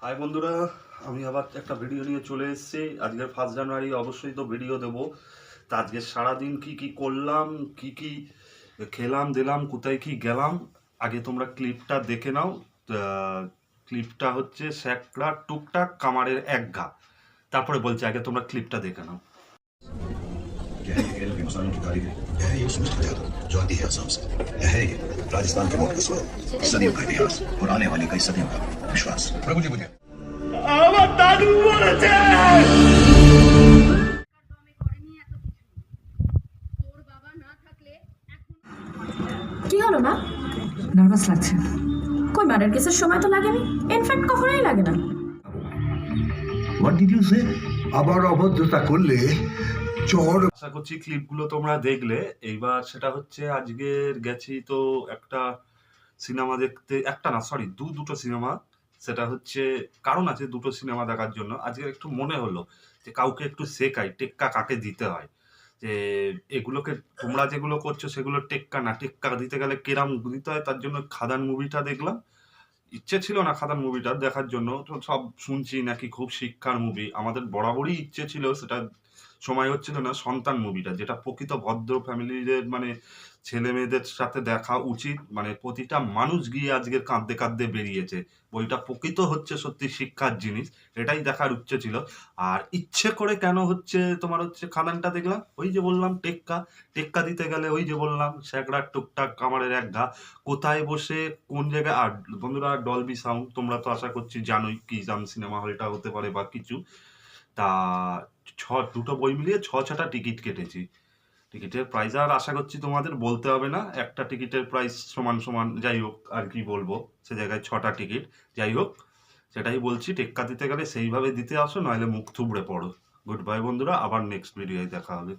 High বন্ধুরা, আমি আবার একটা ভিডিও নিয়ে চলে এসেছি। আজকের 1 জানুয়ারি অবশ্যই তো ভিডিও দেবো। তা আজকে সারাদিন কি কি করলাম, কি কি খেলাম দিলাম, কোথায় কি গেলাম, আগে তোমরা ক্লিপটা দেখে নাও। ক্লিপটা হচ্ছে স্যাকরা টুকটাক কামারের এক ঘা। তারপরে বলছি, আগে তোমরা ক্লিপটা দেখে নাও। यह है ये मसालों की कारीगरी, यह है ये उस मिस्टर यादव जो आती है असम से, यह है ये राजस्थान के मुख्य स्वर, सदियों का इतिहास और आने वाली कई सदियों का विश्वास। प्रभु जी मुझे আমার দাদু বলেছে কি হলো না? নার্ভাস লাগছে। কই মার্ডার কেসের সময় তো লাগেনি, ইনফ্যাক্ট কখনোই লাগে না। What did you say? আবার অভদ্রতা করলে চর। আশা করছি ক্লিপগুলো তোমরা দেখলে। এইবার সেটা হচ্ছে, আজকের গেছি তো একটা সিনেমা দেখতে, একটা না সরি দুটো সিনেমা। সেটা হচ্ছে কারণ আছে দুটো সিনেমা দেখার জন্য। আজকে একটু মনে হলো যে কাউকে একটু শেখাই টেক্কা কাকে দিতে হয়, যে এগুলোকে তোমরা যেগুলো করছো সেগুলো টেক্কা না, টেক্কা দিতে গেলে কেরাম দিতে হয়। তার জন্য খাদান মুভিটা দেখলাম। ইচ্ছে ছিল না খাদান মুভিটা দেখার জন্য, তো সব শুনছি নাকি খুব শিক্ষার মুভি। আমাদের বরাবরই ইচ্ছে ছিল, সেটা সময় হচ্ছিল না। সন্তান মুভিটা, যেটা প্রকৃত ভদ্র ফ্যামিলিদের মানে ছেলে মেয়েদের সাথে দেখা উচিত, মানে প্রতিটা মানুষ গিয়ে আজকের কাঁদতে কাঁদতে বেরিয়েছে। বইটা প্রকৃত হচ্ছে সত্যি শিক্ষার জিনিস, এটাই দেখার ইচ্ছে ছিল। আর ইচ্ছে করে কেন হচ্ছে তোমার হচ্ছে খাদানটা দেখলাম, ওই যে বললাম টেক্কা টেক্কা দিতে গেলে ওই যে বললাম স্যাকরা টুকটাক কামারের এক ঘা। কোথায় বসে কোন জায়গায়। আর বন্ধুরা, ডলবি সাউন্ড তোমরা তো আশা করছি জানোই কি সিনেমা হলটা হতে পারে বা কিছু। তা দুটো বই মিলিয়ে 6টা টিকিট কেটেছি। টিকিটের প্রাইস আর আশা করছি তোমাদের বলতে হবে না, একটা টিকিটের প্রাইস সমান সমান, যাই হোক আর কি বলবো, সে জায়গায় 6টা টিকিট। যাই হোক, সেটাই বলছি, টেক্কা দিতে গেলে সেইভাবে দিতে আসো, নইলে মুখ থুবড়ে পড়ো। গুড বাই বন্ধুরা, আবার নেক্সট ভিডিওয় দেখা হবে।